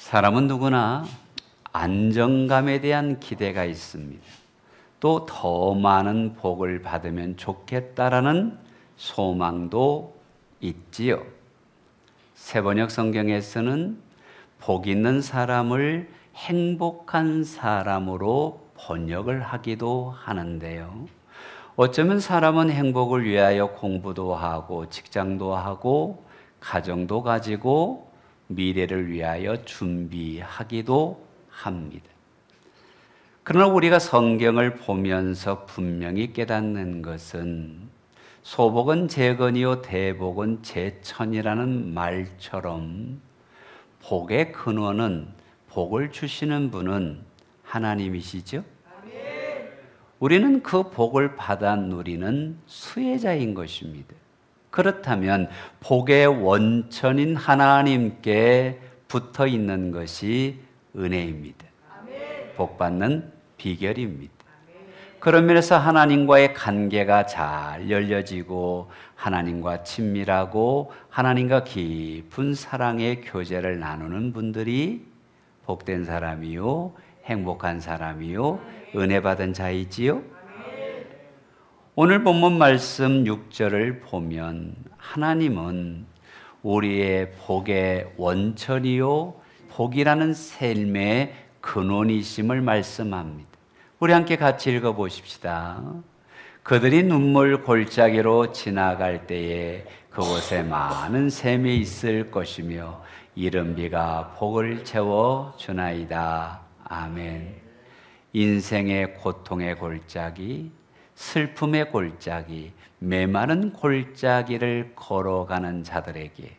사람은 누구나 안정감에 대한 기대가 있습니다. 또 더 많은 복을 받으면 좋겠다라는 소망도 있지요. 세번역 성경에서는 복 있는 사람을 행복한 사람으로 번역을 하기도 하는데요. 어쩌면 사람은 행복을 위하여 공부도 하고 직장도 하고 가정도 가지고 미래를 위하여 준비하기도 합니다. 그러나 우리가 성경을 보면서 분명히 깨닫는 것은 소복은 재건이요 대복은 재천이라는 말처럼 복의 근원은, 복을 주시는 분은 하나님이시죠? 우리는 그 복을 받아 누리는 수혜자인 것입니다. 그렇다면 복의 원천인 하나님께 붙어 있는 것이 은혜입니다. 복 받는 비결입니다. 그런 면에서 하나님과의 관계가 잘 열려지고 하나님과 친밀하고 하나님과 깊은 사랑의 교제를 나누는 분들이 복된 사람이요, 행복한 사람이요, 은혜 받은 자이지요. 오늘 본문 말씀 6절을 보면 하나님은 우리의 복의 원천이요, 복이라는 삶의 근원이심을 말씀합니다. 우리 함께 같이 읽어보십시다. 그들이 눈물 골짜기로 지나갈 때에 그곳에 많은 샘이 있을 것이며 이른 비가 복을 채워 주나이다. 아멘. 인생의 고통의 골짜기, 슬픔의 골짜기, 메마른 골짜기를 걸어가는 자들에게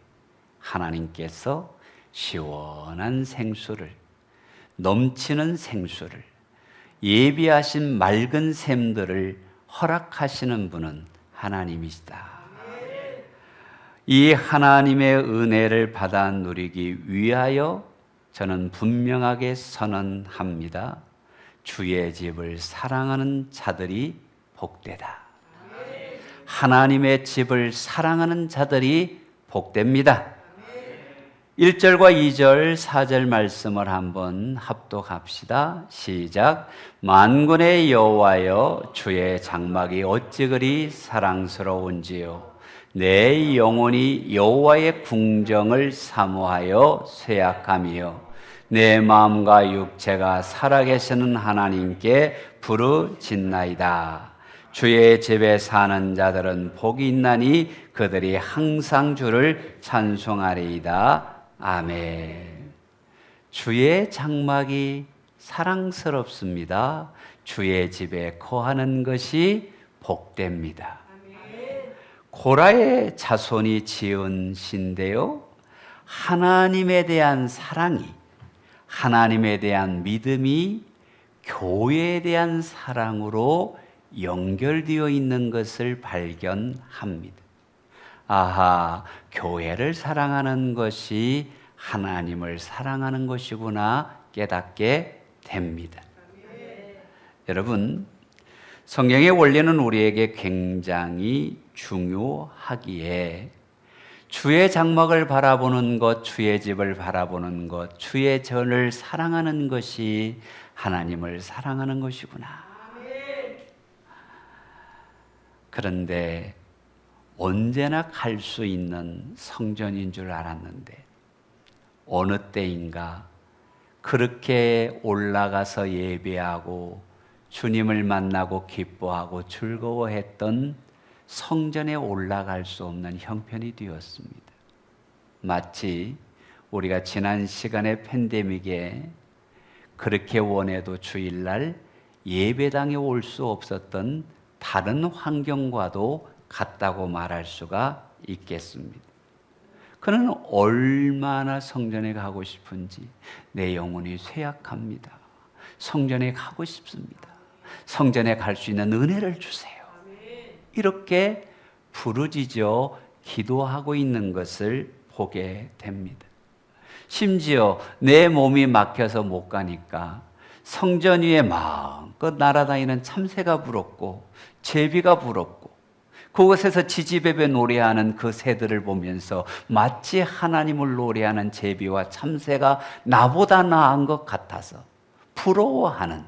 하나님께서 시원한 생수를, 넘치는 생수를, 예비하신 맑은 샘들을 허락하시는 분은 하나님이시다. 이 하나님의 은혜를 받아 누리기 위하여 저는 분명하게 선언합니다. 주의 집을 사랑하는 자들이 복되다. 하나님의 집을 사랑하는 자들이 복됩니다. 1절과 2절, 4절 말씀을 한번 합독합시다. 시작. 만군의 여호와여, 주의 장막이 어찌 그리 사랑스러운지요. 내 영혼이 여호와의 궁정을 사모하여 쇠약함이요. 내 마음과 육체가 살아계시는 하나님께 부르짖나이다. 주의 집에 사는 자들은 복이 있나니 그들이 항상 주를 찬송하리이다. 아멘. 주의 장막이 사랑스럽습니다. 주의 집에 거하는 것이 복됩니다. 고라의 자손이 지은 시인데요, 하나님에 대한 사랑이, 하나님에 대한 믿음이 교회에 대한 사랑으로 연결되어 있는 것을 발견합니다. 아하, 교회를 사랑하는 것이 하나님을 사랑하는 것이구나 깨닫게 됩니다. 여러분, 성경의 원리는 우리에게 굉장히 중요하기에 주의 장막을 바라보는 것, 주의 집을 바라보는 것, 주의 전을 사랑하는 것이 하나님을 사랑하는 것이구나. 그런데 언제나 갈 수 있는 성전인 줄 알았는데 어느 때인가 그렇게 올라가서 예배하고 주님을 만나고 기뻐하고 즐거워했던 성전에 올라갈 수 없는 형편이 되었습니다. 마치 우리가 지난 시간에 팬데믹에 그렇게 원해도 주일날 예배당에 올 수 없었던 다른 환경과도 같다고 말할 수가 있겠습니다. 그는 얼마나 성전에 가고 싶은지 내 영혼이 쇠약합니다. 성전에 가고 싶습니다. 성전에 갈 수 있는 은혜를 주세요. 이렇게 부르짖어 기도하고 있는 것을 보게 됩니다. 심지어 내 몸이 막혀서 못 가니까 성전 위에 마음껏 날아다니는 참새가 부럽고 제비가 부럽고 그곳에서 지지배배 노래하는 그 새들을 보면서 마치 하나님을 노래하는 제비와 참새가 나보다 나은 것 같아서 부러워하는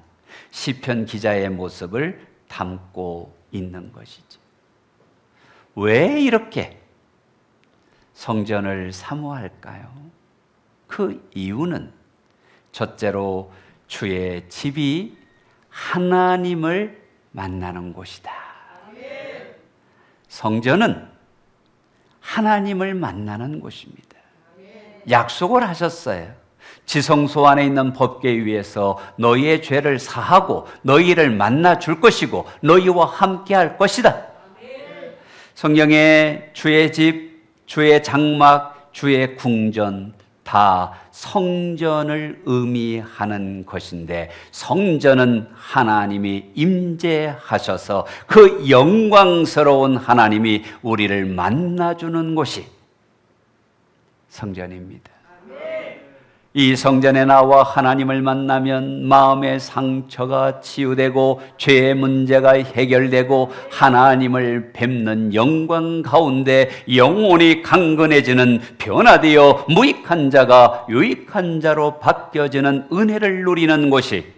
시편 기자의 모습을 담고 있는 것이죠. 왜 이렇게 성전을 사모할까요? 그 이유는 첫째로 주의 집이 하나님을 만나는 곳이다. 성전은 하나님을 만나는 곳입니다. 약속을 하셨어요. 지성소 안에 있는 법궤 위에서 너희의 죄를 사하고 너희를 만나 줄 것이고 너희와 함께 할 것이다. 성경에 주의 집, 주의 장막, 주의 궁전 다 성전을 의미하는 것인데, 성전은 하나님이 임재하셔서 그 영광스러운 하나님이 우리를 만나주는 곳이 성전입니다. 이 성전에 나와 하나님을 만나면 마음의 상처가 치유되고 죄의 문제가 해결되고 하나님을 뵙는 영광 가운데 영혼이 강건해지는, 변화되어 무익한 자가 유익한 자로 바뀌어지는 은혜를 누리는 곳이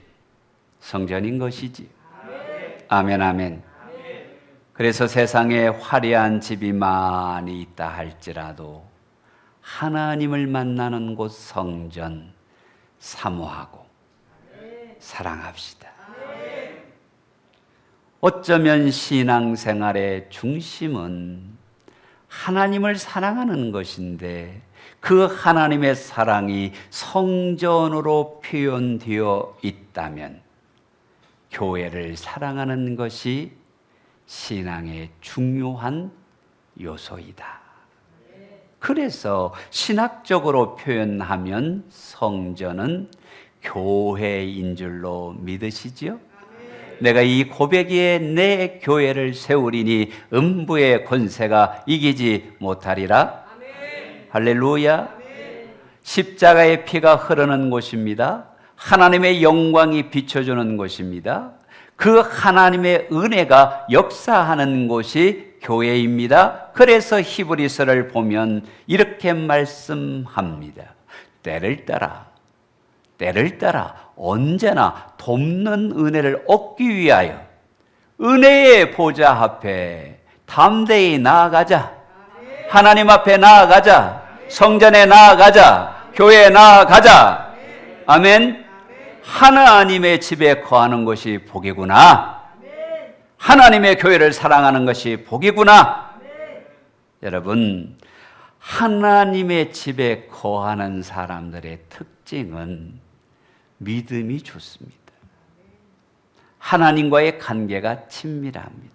성전인 것이지. 아멘, 아멘. 그래서 세상에 화려한 집이 많이 있다 할지라도 하나님을 만나는 곳 성전 사모하고 사랑합시다. 어쩌면 신앙생활의 중심은 하나님을 사랑하는 것인데, 그 하나님의 사랑이 성전으로 표현되어 있다면 교회를 사랑하는 것이 신앙의 중요한 요소이다. 그래서 신학적으로 표현하면 성전은 교회인 줄로 믿으시지요? 내가 이 고백에 내 교회를 세우리니 음부의 권세가 이기지 못하리라. 할렐루야. 십자가의 피가 흐르는 곳입니다. 하나님의 영광이 비춰주는 곳입니다. 그 하나님의 은혜가 역사하는 곳이 교회입니다. 그래서 히브리서를 보면 이렇게 말씀합니다. 때를 따라 언제나 돕는 은혜를 얻기 위하여 은혜의 보좌 앞에 담대히 나아가자. 하나님 앞에 나아가자. 성전에 나아가자. 교회에 나아가자. 아멘. 하나님의 집에 거하는 것이 복이구나. 하나님의 교회를 사랑하는 것이 복이구나. 여러분, 하나님의 집에 거하는 사람들의 특징은 믿음이 좋습니다. 하나님과의 관계가 친밀합니다.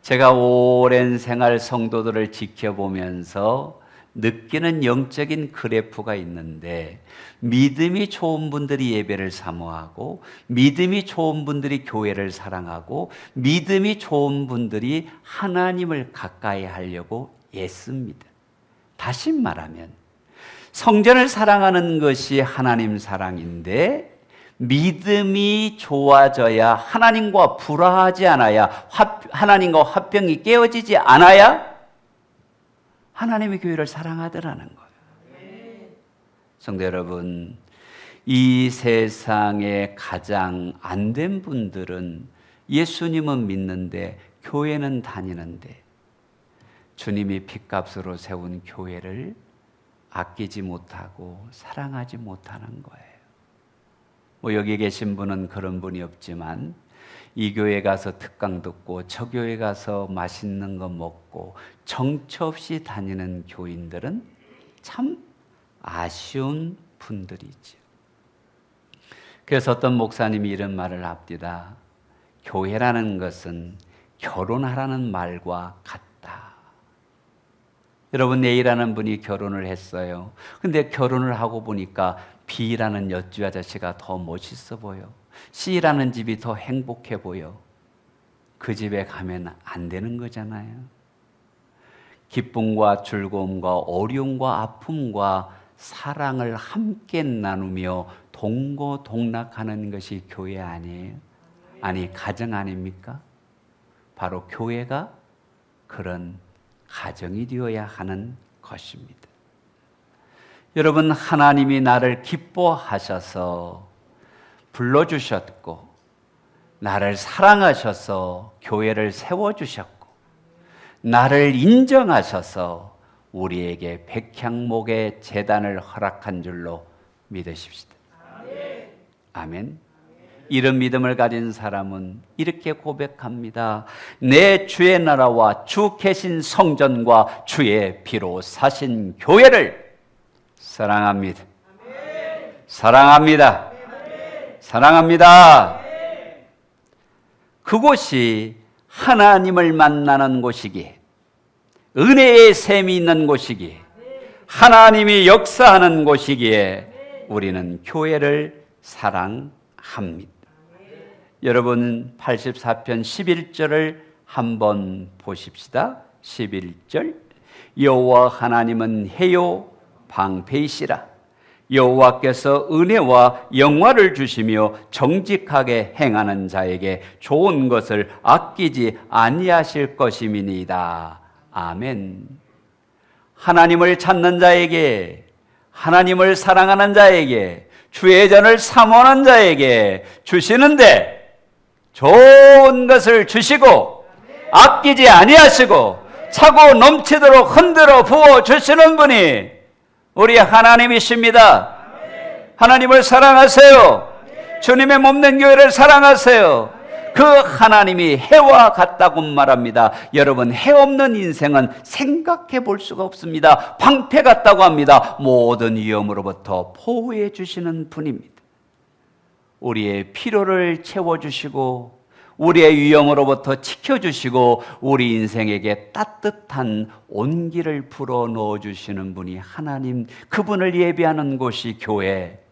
제가 오랜 생활 성도들을 지켜보면서 느끼는 영적인 그래프가 있는데, 믿음이 좋은 분들이 예배를 사모하고, 믿음이 좋은 분들이 교회를 사랑하고, 믿음이 좋은 분들이 하나님을 가까이 하려고 애씁니다. 다시 말하면 성전을 사랑하는 것이 하나님 사랑인데, 믿음이 좋아져야, 하나님과 불화하지 않아야, 하나님과 화평이 깨어지지 않아야 하나님의 교회를 사랑하더라는 거예요. 성도 여러분, 이 세상에 가장 안 된 분들은 예수님은 믿는데 교회는 다니는데 주님이 핏값으로 세운 교회를 아끼지 못하고 사랑하지 못하는 거예요. 뭐 여기 계신 분은 그런 분이 없지만, 이 교회 가서 특강 듣고 저 교회 가서 맛있는 거 먹고 정처 없이 다니는 교인들은 참 아쉬운 분들이죠. 그래서 어떤 목사님이 이런 말을 합니다. 교회라는 것은 결혼하라는 말과 같다. 여러분, A라는 분이 결혼을 했어요. 근데 결혼을 하고 보니까 B라는 여주 아저씨가 더 멋있어 보여. C라는 집이 더 행복해 보여. 그 집에 가면 안 되는 거잖아요. 기쁨과 즐거움과 어려움과 아픔과 사랑을 함께 나누며 동고동락하는 것이 교회 아니에요? 아니, 가정 아닙니까? 바로 교회가 그런 가정이 되어야 하는 것입니다. 여러분, 하나님이 나를 기뻐하셔서 불러주셨고 나를 사랑하셔서 교회를 세워주셨고 나를 인정하셔서 우리에게 백향목의 제단을 허락한 줄로 믿으십시다. 아멘. 이런 믿음을 가진 사람은 이렇게 고백합니다. 내 주의 나라와 주 계신 성전과 주의 피로 사신 교회를 사랑합니다. 사랑합니다. 사랑합니다. 그곳이 하나님을 만나는 곳이기에, 은혜의 샘이 있는 곳이기에, 하나님이 역사하는 곳이기에 우리는 교회를 사랑합니다. 여러분, 84편 11절을 한번 보십시다. 11절. 여호와 하나님은 해요 방패이시라. 여호와께서 은혜와 영화를 주시며 정직하게 행하는 자에게 좋은 것을 아끼지 아니하실 것임이니이다. 아멘. 하나님을 찾는 자에게, 하나님을 사랑하는 자에게, 주의 전을 사모하는 자에게 주시는데 좋은 것을 주시고 아끼지 아니하시고 차고 넘치도록 흔들어 부어 주시는 분이 우리 하나님이십니다. 하나님을 사랑하세요. 주님의 몸된 교회를 사랑하세요. 그 하나님이 해와 같다고 말합니다. 여러분, 해 없는 인생은 생각해 볼 수가 없습니다. 방패 같다고 합니다. 모든 위험으로부터 보호해 주시는 분입니다. 우리의 필요를 채워주시고 우리의 위험으로부터 지켜주시고 우리 인생에게 따뜻한 온기를 불어 넣어주시는 분이 하나님, 그분을 예배하는 곳이 교회,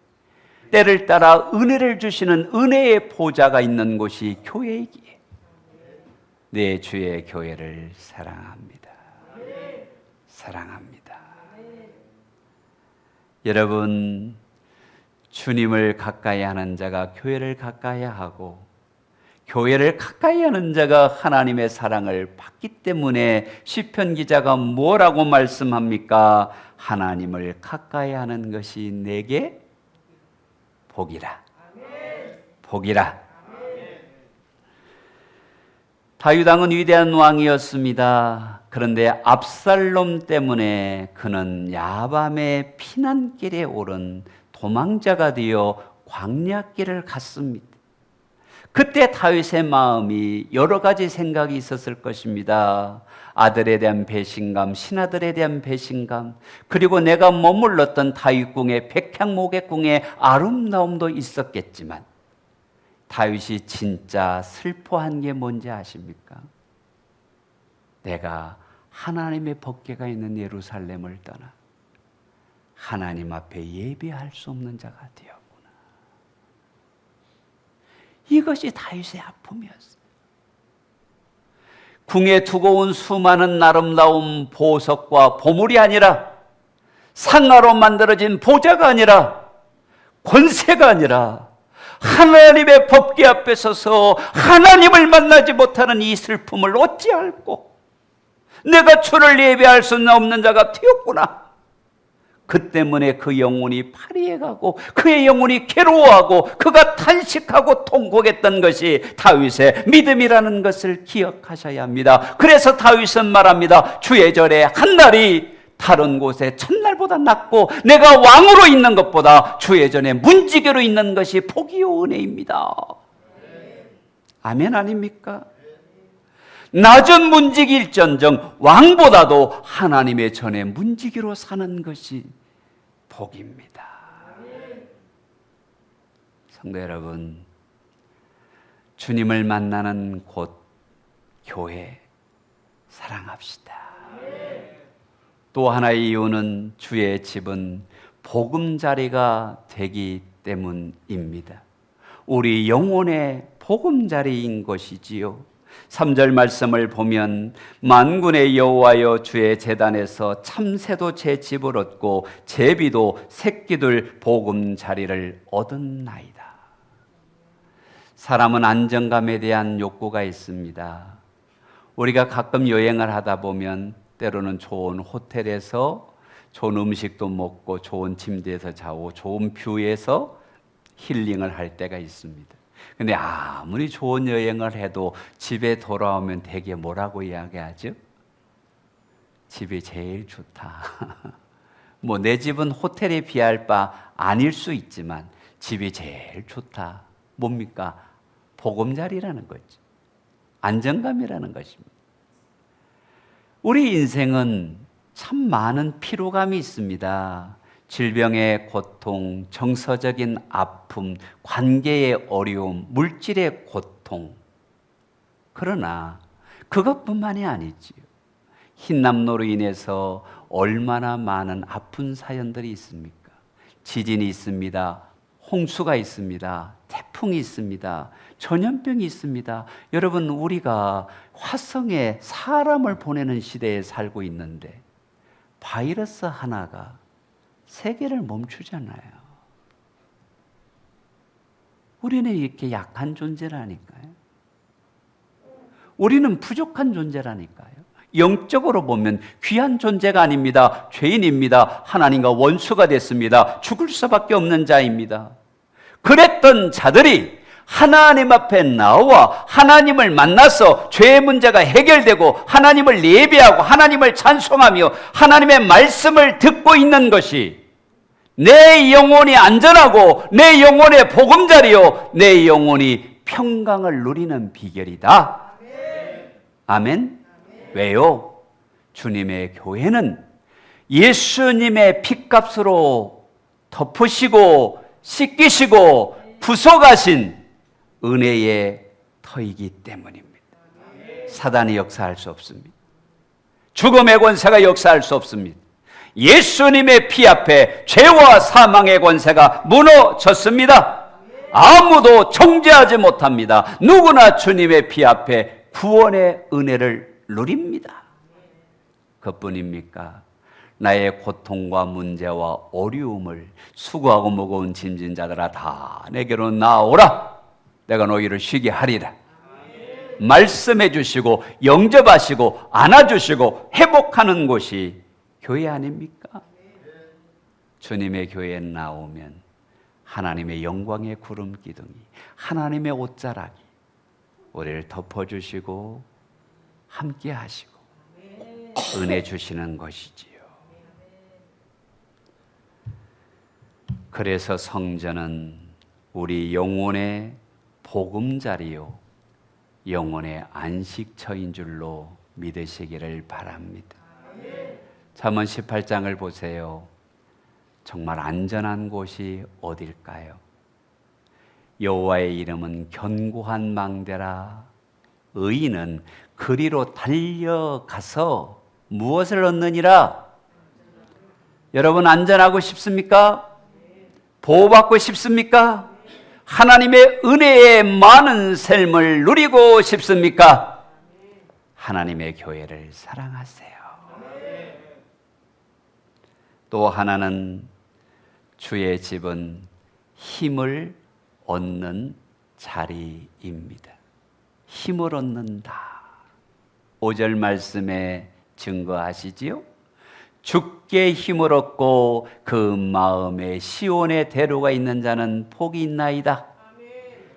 때를 따라 은혜를 주시는 은혜의 보좌가 있는 곳이 교회이기에 내 주의 교회를 사랑합니다. 사랑합니다. 여러분, 주님을 가까이 하는 자가 교회를 가까이 하고 교회를 가까이 하는 자가 하나님의 사랑을 받기 때문에 시편 기자가 뭐라고 말씀합니까? 하나님을 가까이 하는 것이 내게 복이라. 복이라. 다윗 왕은 위대한 왕이었습니다. 그런데 압살롬 때문에 그는 야밤의 피난길에 오른 도망자가 되어 광야길을 갔습니다. 그때 다윗의 마음이 여러 가지 생각이 있었을 것입니다. 아들에 대한 배신감, 신하들에 대한 배신감, 그리고 내가 머물렀던 다윗궁의 백향목의 궁의 아름다움도 있었겠지만 다윗이 진짜 슬퍼한 게 뭔지 아십니까? 내가 하나님의 법궤가 있는 예루살렘을 떠나 하나님 앞에 예배할 수 없는 자가 되었구나. 이것이 다윗의 아픔이었어요. 궁에 두고 온 수많은 아름다운 보석과 보물이 아니라, 상아로 만들어진 보좌가 아니라, 권세가 아니라 하나님의 법궤 앞에 서서 하나님을 만나지 못하는 이 슬픔을 어찌할꼬 내가 주를 예배할 수 없는 자가 되었구나. 그 때문에 그 영혼이 파리해가고 그의 영혼이 괴로워하고 그가 탄식하고 통곡했던 것이 다윗의 믿음이라는 것을 기억하셔야 합니다. 그래서 다윗은 말합니다. 주의 절에 한 날이 다른 곳에 첫날보다 낫고 내가 왕으로 있는 것보다 주의 전에 문지기로 있는 것이 복이요 은혜입니다. 아멘 아닙니까? 낮은 문지기일전정 왕보다도 하나님의 전에 문지기로 사는 것이 복입니다. 성도 여러분, 주님을 만나는 곳 교회 사랑합시다. 또 하나의 이유는 주의 집은 보금자리가 되기 때문입니다. 우리 영혼의 보금자리인 것이지요. 3절 말씀을 보면 만군의 여호와여 주의 제단에서 참새도 제 집을 얻고 제비도 새끼들 보금자리를 얻었나이다. 사람은 안정감에 대한 욕구가 있습니다. 우리가 가끔 여행을 하다 보면 때로는 좋은 호텔에서 좋은 음식도 먹고 좋은 침대에서 자고 좋은 뷰에서 힐링을 할 때가 있습니다. 근데 아무리 좋은 여행을 해도 집에 돌아오면 되게 뭐라고 이야기하죠? 집이 제일 좋다. 뭐 내 집은 호텔에 비할 바 아닐 수 있지만 집이 제일 좋다. 뭡니까? 보금자리라는 거죠. 안정감이라는 것입니다. 우리 인생은 참 많은 피로감이 있습니다. 질병의 고통, 정서적인 아픔, 관계의 어려움, 물질의 고통. 그러나 그것뿐만이 아니지요. 흰남노로 인해서 얼마나 많은 아픈 사연들이 있습니까? 지진이 있습니다. 홍수가 있습니다. 태풍이 있습니다. 전염병이 있습니다. 여러분, 우리가 화성에 사람을 보내는 시대에 살고 있는데 바이러스 하나가 세계를 멈추잖아요. 우리는 이렇게 약한 존재라니까요. 우리는 부족한 존재라니까요. 영적으로 보면 귀한 존재가 아닙니다. 죄인입니다. 하나님과 원수가 됐습니다. 죽을 수밖에 없는 자입니다. 그랬던 자들이 하나님 앞에 나와 하나님을 만나서 죄의 문제가 해결되고 하나님을 예배하고 하나님을 찬송하며 하나님의 말씀을 듣고 있는 것이 내 영혼이 안전하고 내 영혼의 보금자리요 내 영혼이 평강을 누리는 비결이다. 아멘. 왜요? 주님의 교회는 예수님의 핏값으로 덮으시고 씻기시고 부숴가신 은혜의 터이기 때문입니다. 사단이 역사할 수 없습니다. 죽음의 권세가 역사할 수 없습니다. 예수님의 피 앞에 죄와 사망의 권세가 무너졌습니다. 아무도 정죄하지 못합니다. 누구나 주님의 피 앞에 구원의 은혜를 누립니다. 그뿐입니까? 나의 고통과 문제와 어려움을 수고하고 무거운 짐진 자들아 다 내게로 나오라. 내가 너희를 쉬게 하리라. 말씀해 주시고 영접하시고 안아주시고 회복하는 곳이 교회 아닙니까? 주님의 교회에 나오면 하나님의 영광의 구름 기둥이 하나님의 옷자락이 우리를 덮어주시고 함께 하시고 은혜 주시는 것이지요. 그래서 성전은 우리 영혼의 보금자리요 영혼의 안식처인 줄로 믿으시기를 바랍니다. 잠언 18장을 보세요. 정말 안전한 곳이 어딜까요? 여호와의 이름은 견고한 망대라. 의인은 그리로 달려가서 무엇을 얻느니라? 여러분 안전하고 싶습니까? 보호받고 싶습니까? 하나님의 은혜의 많은 삶을 누리고 싶습니까? 하나님의 교회를 사랑하세요. 또 하나는 주의 집은 힘을 얻는 자리입니다. 힘을 얻는다. 5절 말씀에 증거하시지요? 주께 힘을 얻고 그 마음에 시온의 대로가 있는 자는 복이 있나이다.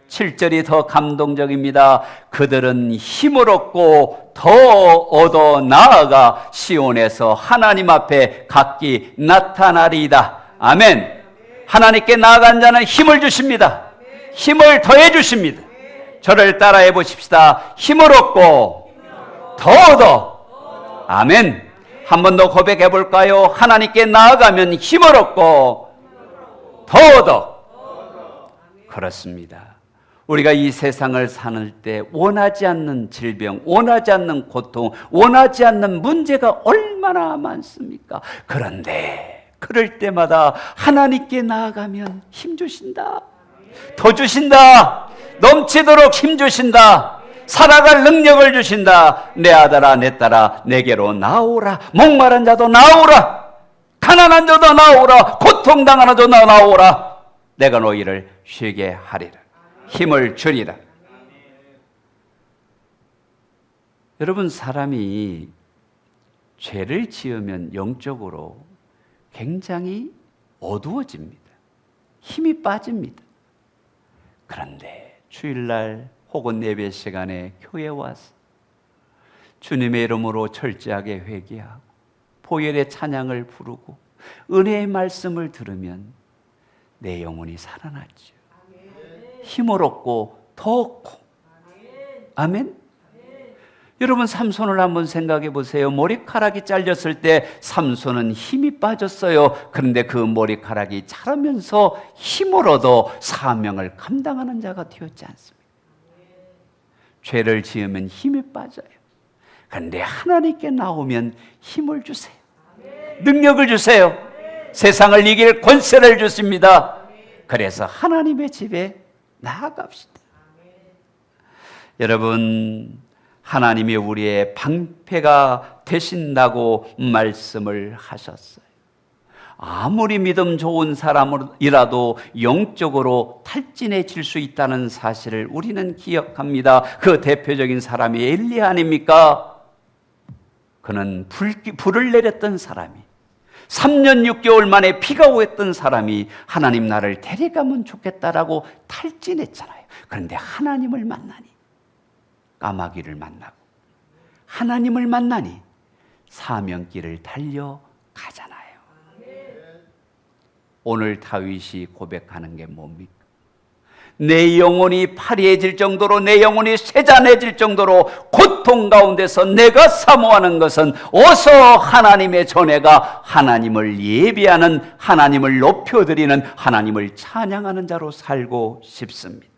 7절이 더 감동적입니다. 그들은 힘을 얻고 더 얻어 나아가 시온에서 하나님 앞에 각기 나타나리이다. 아멘. 하나님께 나아간 자는 힘을 주십니다. 힘을 더해 주십니다. 저를 따라해 보십시다. 힘을 얻고 더 얻어. 아멘. 한 번 더 고백해 볼까요? 하나님께 나아가면 힘을 얻고 더 얻어. 그렇습니다. 우리가 이 세상을 사는 때 원하지 않는 질병, 원하지 않는 고통, 원하지 않는 문제가 얼마나 많습니까? 그런데 그럴 때마다 하나님께 나아가면 힘 주신다. 더 주신다. 넘치도록 힘 주신다. 살아갈 능력을 주신다. 내 아들아 내 딸아 내게로 나오라. 목마른 자도 나오라. 가난한 자도 나오라. 고통당하는 자도 나오라. 내가 너희를 쉬게 하리라. 힘을 주리라. 여러분, 사람이 죄를 지으면 영적으로 굉장히 어두워집니다. 힘이 빠집니다. 그런데 주일날 혹은 예배 시간에 교회에 와서 주님의 이름으로 철저하게 회개하고 보혈의 찬양을 부르고 은혜의 말씀을 들으면 내 영혼이 살아나죠. 힘을 얻고 더 얻고. 아멘. 여러분, 삼손을 한번 생각해 보세요. 머리카락이 잘렸을 때 삼손은 힘이 빠졌어요. 그런데 그 머리카락이 자라면서 힘을 얻어 사명을 감당하는 자가 되었지 않습니까? 죄를 지으면 힘이 빠져요. 그런데 하나님께 나오면 힘을 주세요. 능력을 주세요. 세상을 이길 권세를 주십니다. 그래서 하나님의 집에 나아갑시다. 여러분, 하나님이 우리의 방패가 되신다고 말씀을 하셨어요. 아무리 믿음 좋은 사람이라도 영적으로 탈진해질 수 있다는 사실을 우리는 기억합니다. 그 대표적인 사람이 엘리야 아닙니까? 그는 불을 내렸던 사람이, 3년 6개월 만에 비가 오했던 사람이 하나님 나를 데려가면 좋겠다라고 탈진했잖아요. 그런데 하나님을 만나니, 까마귀를 만나고 하나님을 만나니 사명길을 달려가잖아요. 오늘 다윗이 고백하는 게 뭡니까? 내 영혼이 파리해질 정도로, 내 영혼이 쇠잔해질 정도로 고통 가운데서 내가 사모하는 것은 어서 하나님의 전에가 하나님을 예배하는, 하나님을 높여드리는, 하나님을 찬양하는 자로 살고 싶습니다.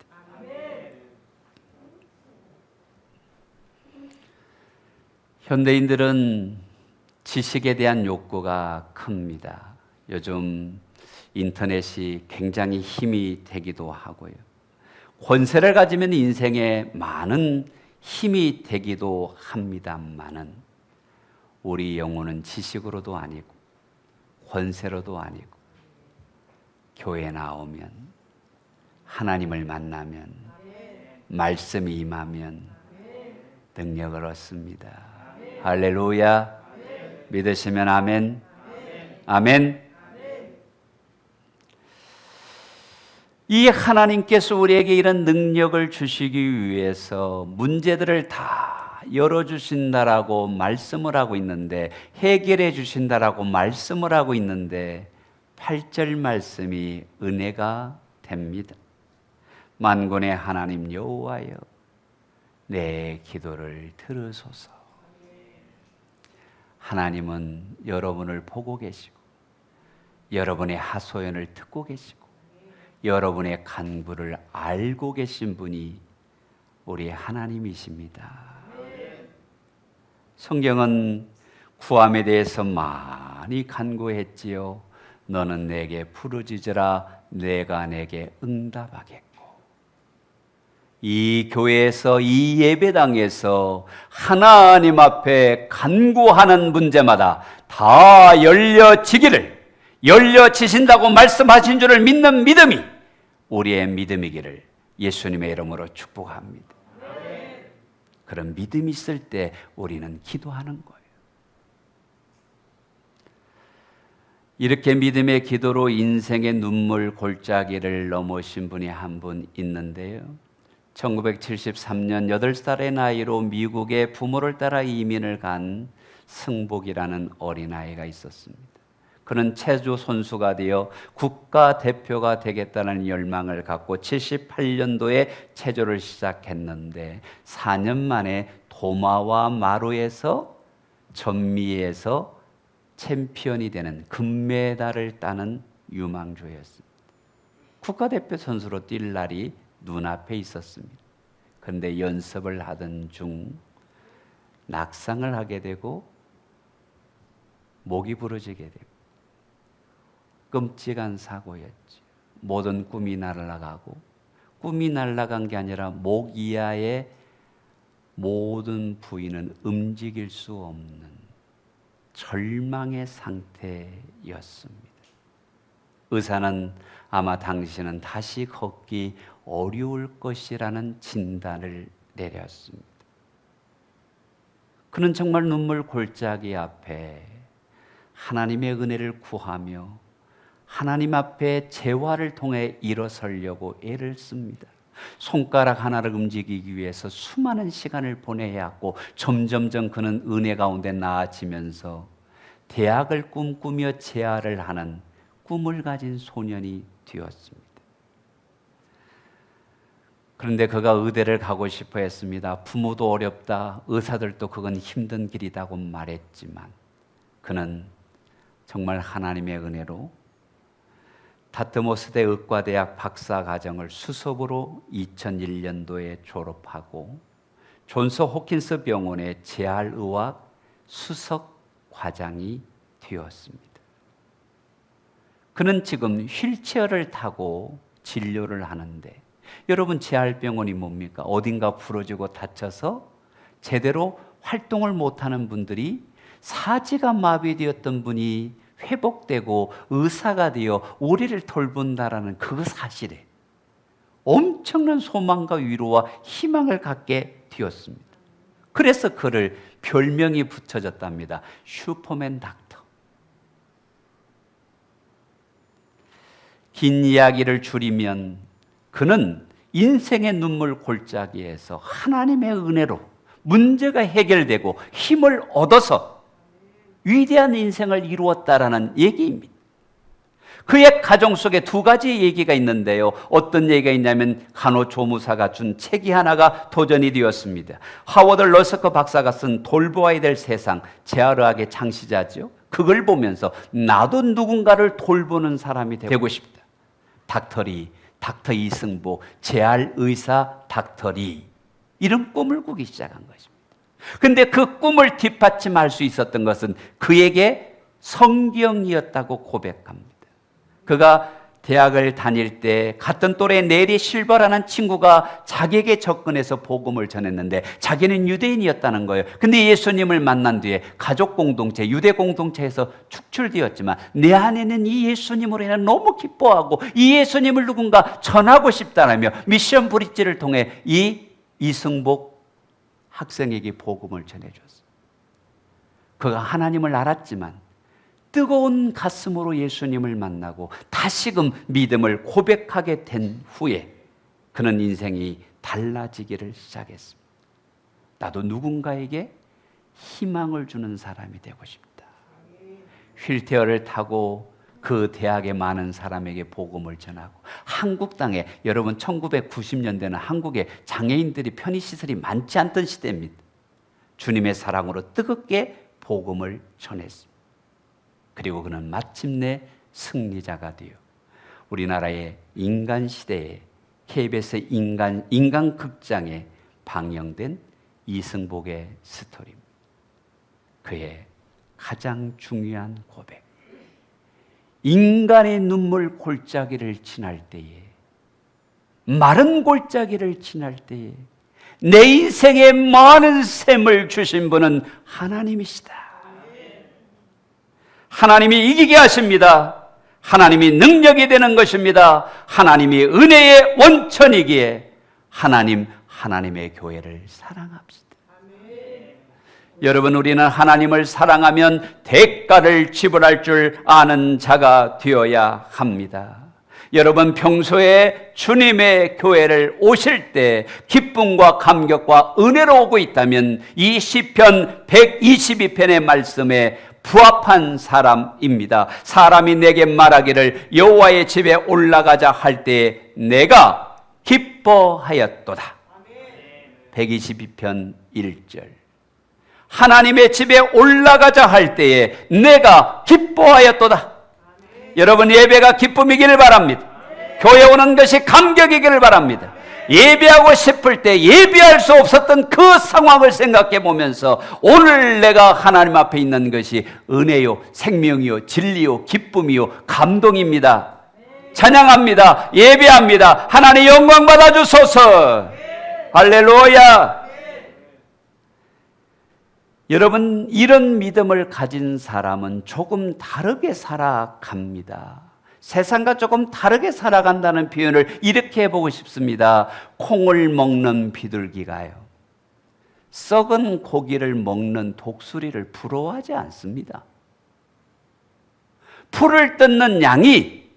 현대인들은 지식에 대한 욕구가 큽니다. 요즘 인터넷이 굉장히 힘이 되기도 하고요. 권세를 가지면 인생에 많은 힘이 되기도 합니다만은 우리 영혼은 지식으로도 아니고 권세로도 아니고 교회에 나오면, 하나님을 만나면, 말씀이 임하면 능력을 얻습니다. 할렐루야. 믿으시면 아멘. 아멘. 이 하나님께서 우리에게 이런 능력을 주시기 위해서 문제들을 다 열어주신다라고 말씀을 하고 있는데, 해결해 주신다라고 말씀을 하고 있는데 8절 말씀이 은혜가 됩니다. 만군의 하나님 여호와여, 내 기도를 들으소서. 하나님은 여러분을 보고 계시고 여러분의 하소연을 듣고 계시고 여러분의 간구를 알고 계신 분이 우리 하나님이십니다. 성경은 구함에 대해서 많이 간구했지요. 너는 내게 부르짖으라 내가 내게 응답하겠고. 이 교회에서, 이 예배당에서 하나님 앞에 간구하는 문제마다 다 열려지신다고 말씀하신 줄을 믿는 믿음이 우리의 믿음이기를 예수님의 이름으로 축복합니다. 그런 믿음이 있을 때 우리는 기도하는 거예요. 이렇게 믿음의 기도로 인생의 눈물 골짜기를 넘으신 분이 한 분 있는데요. 1973년 8살의 나이로 미국에 부모를 따라 이민을 간 승복이라는 어린아이가 있었습니다. 그는 체조 선수가 되어 국가대표가 되겠다는 열망을 갖고 78년도에 체조를 시작했는데 4년 만에 도마와 마루에서, 전미에서 챔피언이 되는 금메달을 따는 유망주였습니다. 국가대표 선수로 뛸 날이 눈앞에 있었습니다. 그런데 연습을 하던 중 낙상을 하게 되고 목이 부러지게 되고 끔찍한 사고였죠. 모든 꿈이 날아가고, 꿈이 날아간 게 아니라 목 이하의 모든 부위는 움직일 수 없는 절망의 상태였습니다. 의사는 아마 당신은 다시 걷기 어려울 것이라는 진단을 내렸습니다. 그는 정말 눈물 골짜기 앞에 하나님의 은혜를 구하며 하나님 앞에 재화를 통해 일어서려고 애를 씁니다. 손가락 하나를 움직이기 위해서 수많은 시간을 보내야 했고 점점점 그는 은혜 가운데 나아지면서 대학을 꿈꾸며 재활을 하는 꿈을 가진 소년이 되었습니다. 그런데 그가 의대를 가고 싶어 했습니다. 부모도 어렵다, 의사들도 그건 힘든 길이라고 말했지만 그는 정말 하나님의 은혜로 다트모스대 의과대학 박사과정을 수석으로 2001년도에 졸업하고 존스 호킨스 병원의 재활의학 수석 과장이 되었습니다. 그는 지금 휠체어를 타고 진료를 하는데, 여러분 재활병원이 뭡니까? 어딘가 부러지고 다쳐서 제대로 활동을 못하는 분들이, 사지가 마비되었던 분이 회복되고 의사가 되어 우리를 돌본다라는 그 사실에 엄청난 소망과 위로와 희망을 갖게 되었습니다. 그래서 그를 별명이 붙여졌답니다. 슈퍼맨 닥터. 긴 이야기를 줄이면 그는 인생의 눈물 골짜기에서 하나님의 은혜로 문제가 해결되고 힘을 얻어서 위대한 인생을 이루었다라는 얘기입니다. 그의 가정 속에 두 가지 얘기가 있는데요. 어떤 얘기가 있냐면 간호조무사가 준 책이 하나가 도전이 되었습니다. 하워드 러스커 박사가 쓴 돌보아야 될 세상, 재활의학의 창시자죠. 그걸 보면서 나도 누군가를 돌보는 사람이 되고 싶다. 닥터리, 닥터 이승복, 재활의사 닥터리, 이런 꿈을 꾸기 시작한 것입니다. 근데 그 꿈을 뒷받침할 수 있었던 것은 그에게 성경이었다고 고백합니다. 그가 대학을 다닐 때 같은 또래 네리 실버라는 친구가 자기에게 접근해서 복음을 전했는데 자기는 유대인이었다는 거예요. 근데 예수님을 만난 뒤에 가족 공동체, 유대 공동체에서 축출되었지만 내 안에는 이 예수님으로 인해 너무 기뻐하고 이 예수님을 누군가 전하고 싶다라며 미션 브릿지를 통해 이 이승복 학생에게 복음을 전해줬어요. 그가 하나님을 알았지만 뜨거운 가슴으로 예수님을 만나고 다시금 믿음을 고백하게 된 후에 그는 인생이 달라지기를 시작했습니다. 나도 누군가에게 희망을 주는 사람이 되고 싶다. 휠체어를 타고 그 대학의 많은 사람에게 복음을 전하고, 한국 땅에, 여러분 1990년대는 한국에 장애인들이 편의시설이 많지 않던 시대입니다. 주님의 사랑으로 뜨겁게 복음을 전했습니다. 그리고 그는 마침내 승리자가 되어 우리나라의 인간시대에 KBS 인간극장에 방영된 이승복의 스토리입니다. 그의 가장 중요한 고백. 인간의 눈물 골짜기를 지날 때에, 마른 골짜기를 지날 때에 내 인생에 많은 샘을 주신 분은 하나님이시다. 하나님이 이기게 하십니다. 하나님이 능력이 되는 것입니다. 하나님이 은혜의 원천이기에 하나님의 교회를 사랑합시다. 여러분, 우리는 하나님을 사랑하면 대가를 지불할 줄 아는 자가 되어야 합니다. 여러분, 평소에 주님의 교회를 오실 때 기쁨과 감격과 은혜로 오고 있다면 이 시편 122편의 말씀에 부합한 사람입니다. 사람이 내게 말하기를 여호와의 집에 올라가자 할 때에 내가 기뻐하였도다. 122편 1절. 하나님의 집에 올라가자 할 때에 내가 기뻐하였도다. 여러분, 예배가 기쁨이기를 바랍니다. 교회 오는 것이 감격이기를 바랍니다. 예배하고 싶을 때 예배할 수 없었던 그 상황을 생각해 보면서 오늘 내가 하나님 앞에 있는 것이 은혜요, 생명이요, 진리요, 기쁨이요, 감동입니다. 찬양합니다. 예배합니다. 하나님 영광 받아주소서. 할렐루야. 여러분, 이런 믿음을 가진 사람은 조금 다르게 살아갑니다. 세상과 조금 다르게 살아간다는 표현을 이렇게 해보고 싶습니다. 콩을 먹는 비둘기가요, 썩은 고기를 먹는 독수리를 부러워하지 않습니다. 풀을 뜯는 양이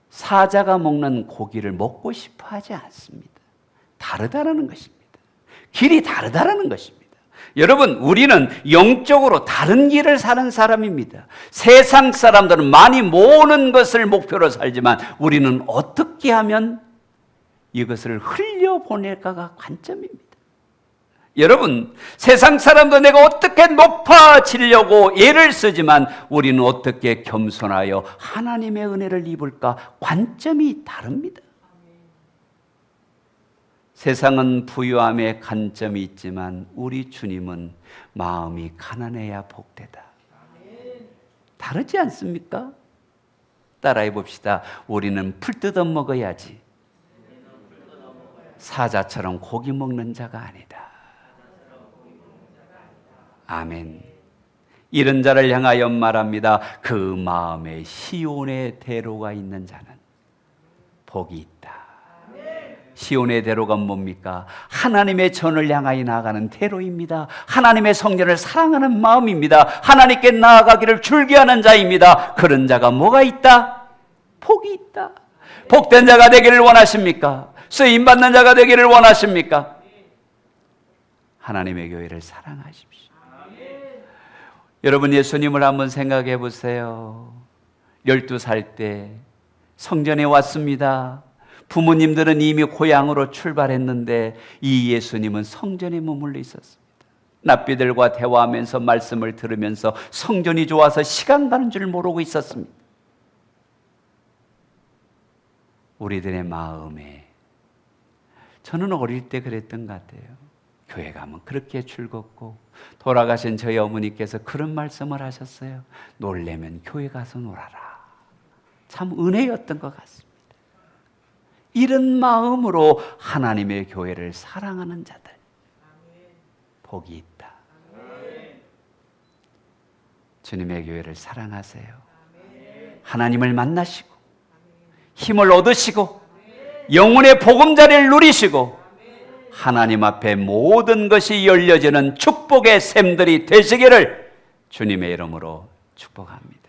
사자가 먹는 고기를 먹고 싶어 하지 않습니다. 다르다라는 것입니다. 길이 다르다라는 것입니다. 여러분, 우리는 영적으로 다른 길을 사는 사람입니다. 세상 사람들은 많이 모으는 것을 목표로 살지만 우리는 어떻게 하면 이것을 흘려보낼까가 관점입니다. 여러분, 세상 사람도 내가 어떻게 높아지려고 애를 쓰지만 우리는 어떻게 겸손하여 하나님의 은혜를 입을까 관점이 다릅니다. 세상은 부유함의 관점이 있지만 우리 주님은 마음이 가난해야 복되다. 다르지 않습니까? 따라해 봅시다. 우리는 풀 뜯어 먹어야지 사자처럼 고기 먹는 자가 아니다. 아멘. 이런 자를 향하여 말합니다. 그 마음에 시온의 대로가 있는 자는 복이 있다. 시온의 대로가 뭡니까? 하나님의 전을 향하여 나아가는 대로입니다. 하나님의 성전을 사랑하는 마음입니다. 하나님께 나아가기를 즐겨하는 자입니다. 그런 자가 뭐가 있다? 복이 있다. 복된 자가 되기를 원하십니까? 쓰임받는 자가 되기를 원하십니까? 하나님의 교회를 사랑하십시오. 여러분, 예수님을 한번 생각해 보세요. 12살 때 성전에 왔습니다. 부모님들은 이미 고향으로 출발했는데 이 예수님은 성전에 머물러 있었습니다. 납비들과 대화하면서 말씀을 들으면서 성전이 좋아서 시간 가는 줄 모르고 있었습니다. 우리들의 마음에, 저는 어릴 때 그랬던 것 같아요. 교회 가면 그렇게 즐겁고, 돌아가신 저희 어머니께서 그런 말씀을 하셨어요. 놀래면 교회 가서 놀아라. 참 은혜였던 것 같습니다. 이런 마음으로 하나님의 교회를 사랑하는 자들, 복이 있다. 주님의 교회를 사랑하세요. 하나님을 만나시고 힘을 얻으시고 영혼의 보금자리를 누리시고 하나님 앞에 모든 것이 열려지는 축복의 샘들이 되시기를 주님의 이름으로 축복합니다.